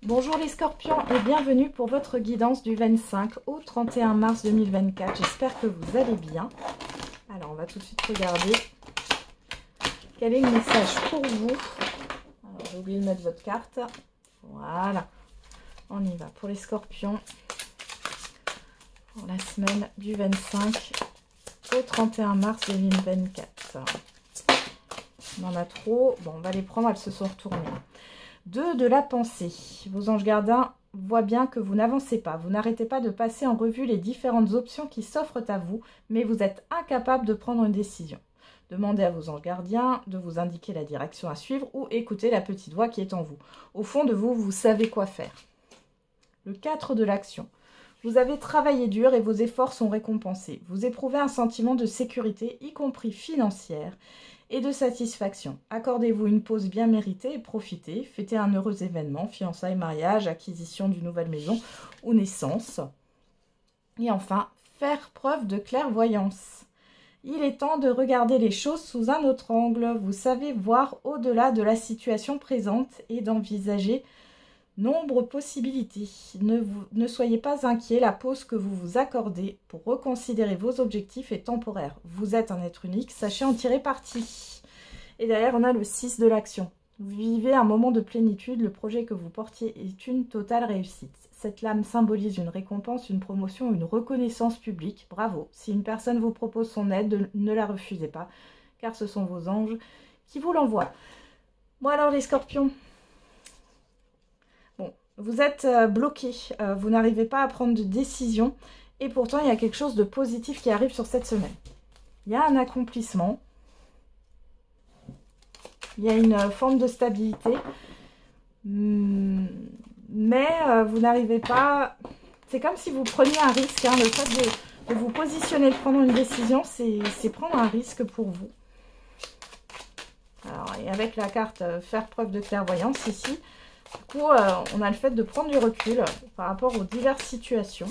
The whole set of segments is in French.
Bonjour les scorpions et bienvenue pour votre guidance du 25 au 31 mars 2024. J'espère que vous allez bien. Alors on va tout de suite regarder quel est le message pour vous. Alors j'ai oublié de mettre votre carte. Voilà, on y va pour les scorpions pour la semaine du 25 au 31 mars 2024. On en a trop. Bon, on va les prendre, elles se sont retournées. 2 de la pensée. Vos anges gardiens voient bien que vous n'avancez pas. Vous n'arrêtez pas de passer en revue les différentes options qui s'offrent à vous, mais vous êtes incapable de prendre une décision. Demandez à vos anges gardiens de vous indiquer la direction à suivre ou écoutez la petite voix qui est en vous. Au fond de vous, vous savez quoi faire. Le 4 de l'action. Vous avez travaillé dur et vos efforts sont récompensés. Vous éprouvez un sentiment de sécurité, y compris financière, et de satisfaction. Accordez-vous une pause bien méritée et profitez. Fêtez un heureux événement, fiançailles, mariage, acquisition d'une nouvelle maison ou naissance. Et enfin, faire preuve de clairvoyance. Il est temps de regarder les choses sous un autre angle. Vous savez voir au-delà de la situation présente et d'envisager nombreuses possibilités. Ne soyez pas inquiets, la pause que vous vous accordez pour reconsidérer vos objectifs est temporaire. Vous êtes un être unique, sachez en tirer parti. Et derrière, on a le 6 de l'action. Vous vivez un moment de plénitude, le projet que vous portiez est une totale réussite. Cette lame symbolise une récompense, une promotion, une reconnaissance publique. Bravo. Si une personne vous propose son aide, ne la refusez pas, car ce sont vos anges qui vous l'envoient. Bon alors les scorpions, vous êtes bloqué, vous n'arrivez pas à prendre de décision et pourtant il y a quelque chose de positif qui arrive sur cette semaine. Il y a un accomplissement, il y a une forme de stabilité, mais vous n'arrivez pas... C'est comme si vous preniez un risque, hein, le fait de vous positionner, de prendre une décision, c'est prendre un risque pour vous. Alors, et avec la carte faire preuve de clairvoyance ici, du coup, on a le fait de prendre du recul par rapport aux diverses situations.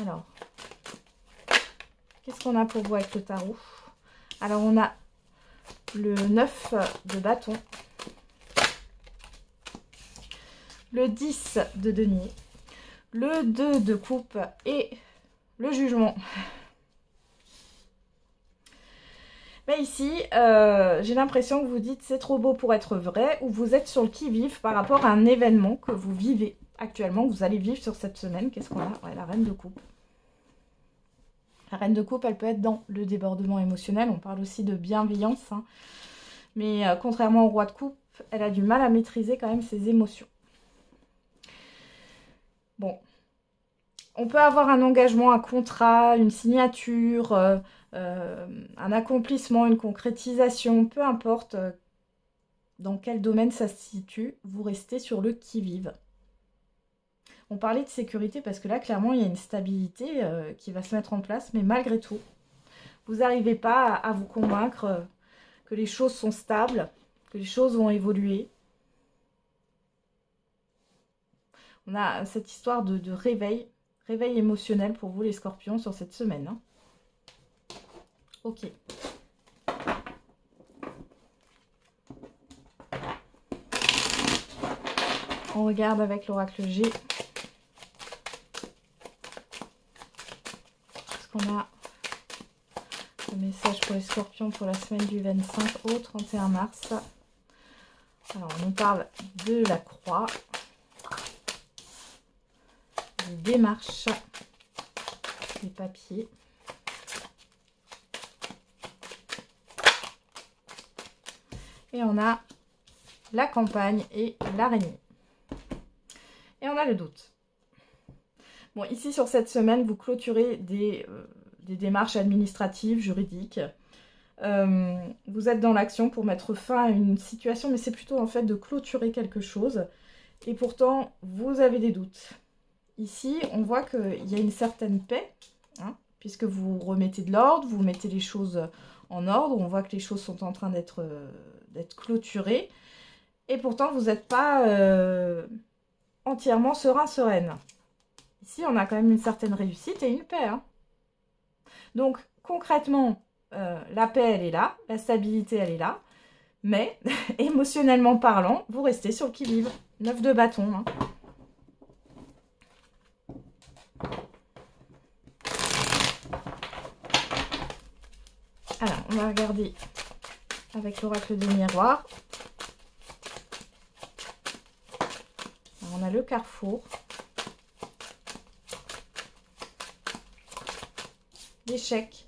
Alors, qu'est-ce qu'on a pour vous avec le tarot? Alors, on a le 9 de bâton, le 10 de denier, le 2 de coupe et le jugement. Mais ici, j'ai l'impression que vous dites c'est trop beau pour être vrai ou vous êtes sur le qui-vive par rapport à un événement que vous vivez actuellement, que vous allez vivre sur cette semaine. Qu'est-ce qu'on a? Ouais, la reine de coupe. La reine de coupe, elle peut être dans le débordement émotionnel. On parle aussi de bienveillance. Hein. Mais contrairement au roi de coupe, elle a du mal à maîtriser quand même ses émotions. Bon. On peut avoir un engagement, un contrat, une signature... un accomplissement, une concrétisation, peu importe dans quel domaine ça se situe, vous restez sur le qui-vive. On parlait de sécurité parce que là, clairement, il y a une stabilité qui va se mettre en place, mais malgré tout, vous n'arrivez pas à vous convaincre que les choses sont stables, que les choses vont évoluer. On a cette histoire de réveil émotionnel pour vous les scorpions sur cette semaine. Hein. Ok. On regarde avec l'oracle G. Est-ce qu'on a le message pour les scorpions pour la semaine du 25 au 31 mars? Alors, on nous parle de la croix, des démarches, des papiers. Et on a la campagne et l'araignée. Et on a le doute. Bon, ici sur cette semaine, vous clôturez des démarches administratives, juridiques. Vous êtes dans l'action pour mettre fin à une situation, mais c'est plutôt en fait de clôturer quelque chose. Et pourtant, vous avez des doutes. Ici, on voit qu'il y a une certaine paix, hein, puisque vous remettez de l'ordre, vous mettez les choses en ordre. On voit que les choses sont en train d'être clôturées. Et pourtant, vous n'êtes pas entièrement sereine. Ici, on a quand même une certaine réussite et une paix. Hein. Donc, concrètement, la paix, elle est là. La stabilité, elle est là. Mais, émotionnellement parlant, vous restez sur le qui-vive. 9 de bâton. Hein. Alors, on va regarder avec l'oracle des miroirs. Alors, on a le carrefour. L'échec.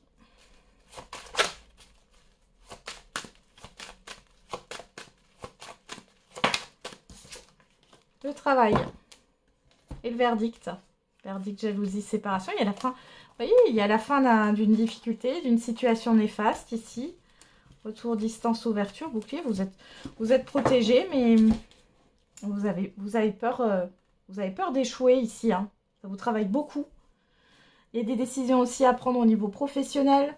Le travail. Et le verdict. Verdict, jalousie, séparation. Il y a la fin. Vous voyez, il y a la fin d'une difficulté, d'une situation néfaste ici. Retour, distance, ouverture, bouclier. Vous êtes protégé, mais vous avez peur d'échouer ici. Hein. Ça vous travaille beaucoup. Il y a des décisions aussi à prendre au niveau professionnel.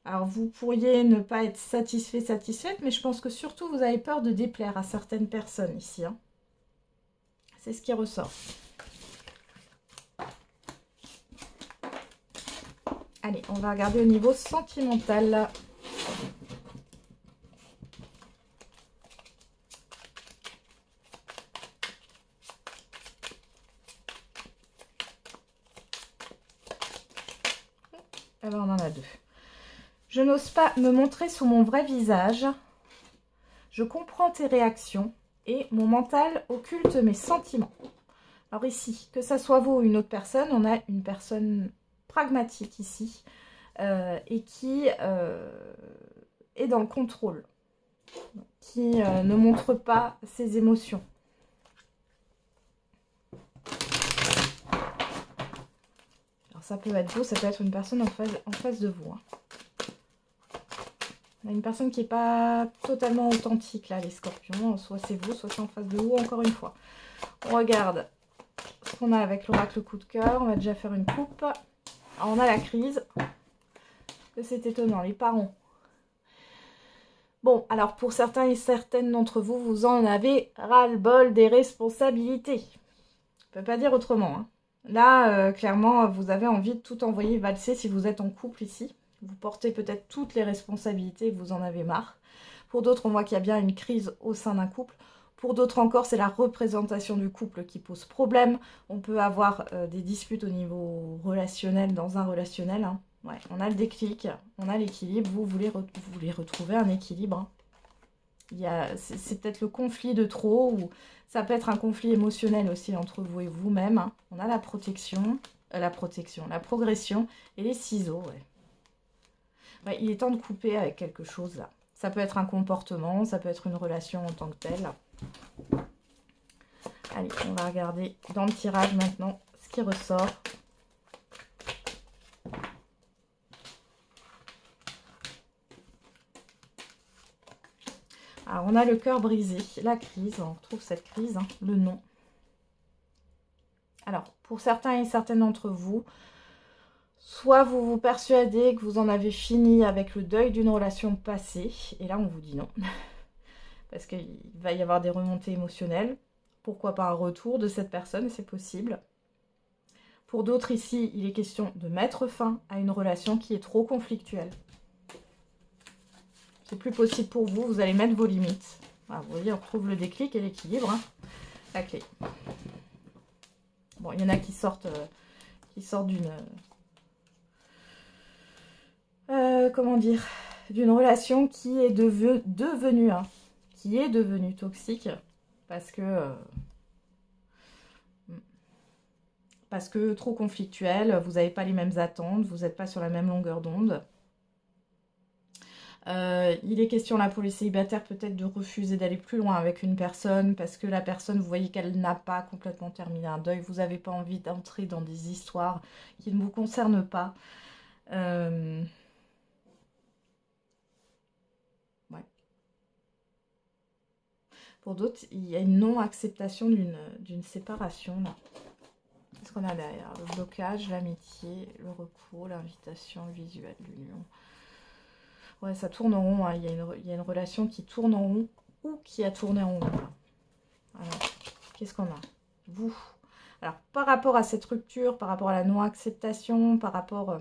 Alors, vous pourriez ne pas être satisfaite, mais je pense que surtout, vous avez peur de déplaire à certaines personnes ici. Hein. C'est ce qui ressort. Allez, on va regarder au niveau sentimental. Alors, on en a deux. Je n'ose pas me montrer sous mon vrai visage. Je comprends tes réactions et mon mental occulte mes sentiments. Alors ici, que ça soit vous ou une autre personne, on a une personne pragmatique ici et qui est dans le contrôle, qui ne montre pas ses émotions. Alors ça peut être vous, ça peut être une personne en face de vous. Hein. On a une personne qui n'est pas totalement authentique là, les scorpions. Soit c'est vous, soit c'est en face de vous, encore une fois. On regarde ce qu'on a avec l'oracle coup de cœur. On va déjà faire une coupe. Alors, on a la crise. C'est étonnant, les parents. Bon, alors pour certains et certaines d'entre vous, vous en avez ras-le-bol des responsabilités. On ne peut pas dire autrement. Hein. Là, clairement, vous avez envie de tout envoyer valser si vous êtes en couple ici. Vous portez peut-être toutes les responsabilités, vous en avez marre. Pour d'autres, on voit qu'il y a bien une crise au sein d'un couple. Pour d'autres encore, c'est la représentation du couple qui pose problème. On peut avoir des disputes au niveau relationnel, dans un relationnel. Hein. Ouais, on a le déclic, on a l'équilibre. Vous voulez retrouver un équilibre. Hein. C'est peut-être le conflit de trop, ou ça peut être un conflit émotionnel aussi entre vous et vous-même. Hein. On a la progression et les ciseaux. Ouais. Ouais, il est temps de couper avec quelque chose là. Ça peut être un comportement, ça peut être une relation en tant que telle. Allez, on va regarder dans le tirage maintenant ce qui ressort. Alors, on a le cœur brisé, la crise, on retrouve cette crise, hein, le nom. Alors, pour certains et certaines d'entre vous, soit vous vous persuadez que vous en avez fini avec le deuil d'une relation passée, et là on vous dit non, parce qu'il va y avoir des remontées émotionnelles, pourquoi pas un retour de cette personne, c'est possible. Pour d'autres ici, il est question de mettre fin à une relation qui est trop conflictuelle. C'est plus possible pour vous, vous allez mettre vos limites. Voilà, vous voyez, on retrouve le déclic et l'équilibre, hein, la clé. Bon, il y en a qui sortent d'une... comment dire, d'une relation qui est devenue toxique parce que trop conflictuelle, vous n'avez pas les mêmes attentes, vous n'êtes pas sur la même longueur d'onde. Il est question là pour les célibataires peut-être de refuser d'aller plus loin avec une personne parce que la personne, vous voyez qu'elle n'a pas complètement terminé un deuil, vous n'avez pas envie d'entrer dans des histoires qui ne vous concernent pas. Pour d'autres, il y a une non-acceptation d'une séparation. Qu'est-ce qu'on a derrière? Le blocage, l'amitié, le recours, l'invitation, le visuel, l'union. Ouais, ça tourne en rond. Hein. Il y a une relation qui tourne en rond ou qui a tourné en rond. Alors, qu'est-ce qu'on a? Vous. Alors, par rapport à cette rupture, par rapport à la non-acceptation, par rapport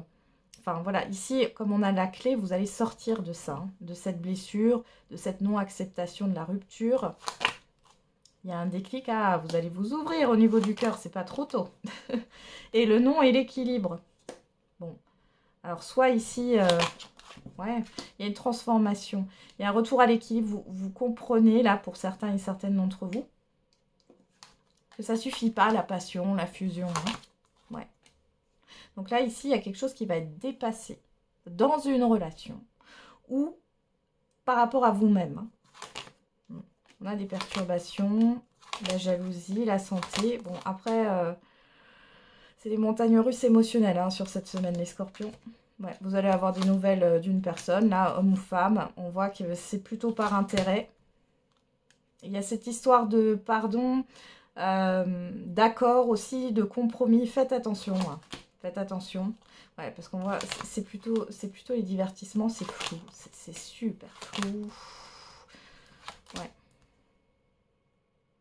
enfin voilà, ici, comme on a la clé, vous allez sortir de ça, hein, de cette blessure, de cette non-acceptation de la rupture. Il y a un déclic, ah, vous allez vous ouvrir au niveau du cœur, c'est pas trop tôt. Et le non et l'équilibre. Bon, alors soit ici, ouais, il y a une transformation, il y a un retour à l'équilibre, vous comprenez là pour certains et certaines d'entre vous, que ça suffit pas la passion, la fusion, hein. Ouais. Donc là, ici, il y a quelque chose qui va être dépassé dans une relation ou par rapport à vous-même, hein. On a des perturbations, la jalousie, la santé. Bon, après, c'est les montagnes russes émotionnelles hein, sur cette semaine, les scorpions. Ouais, vous allez avoir des nouvelles d'une personne, là, homme ou femme. On voit que c'est plutôt par intérêt. Il y a cette histoire de pardon, d'accord aussi, de compromis. Faites attention, hein. Faites attention. Ouais, parce qu'on voit, c'est plutôt les divertissements, c'est flou. C'est super flou. Ouais.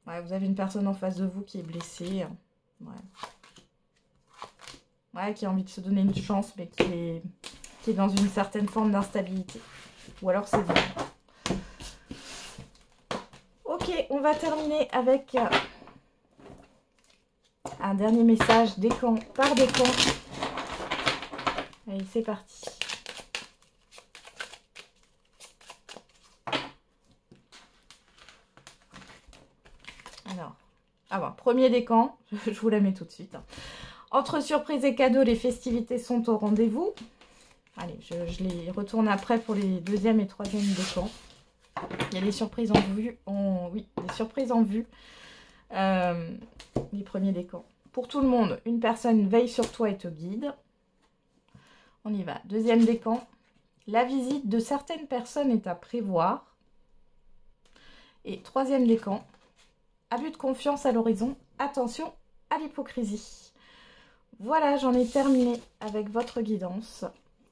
Ouais, vous avez une personne en face de vous qui est blessée. Ouais. Ouais, qui a envie de se donner une chance, mais qui est dans une certaine forme d'instabilité. Ou alors c'est vous. Ok, on va terminer avec un dernier message, décan par décan. Allez, c'est parti. Alors, ah bon, premier décan, je vous la mets tout de suite. Entre surprises et cadeaux, les festivités sont au rendez-vous. Allez, je les retourne après pour les deuxième et troisième décans. Il y a des surprises en vue. Oui, des surprises en vue. Les premiers décans. Pour tout le monde, une personne veille sur toi et te guide. On y va. Deuxième décan. La visite de certaines personnes est à prévoir. Et troisième décan. Abus de confiance à l'horizon. Attention à l'hypocrisie. Voilà, j'en ai terminé avec votre guidance.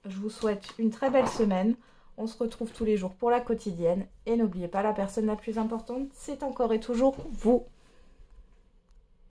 Je vous souhaite une très belle semaine. On se retrouve tous les jours pour la quotidienne. Et n'oubliez pas, la personne la plus importante, c'est encore et toujours vous.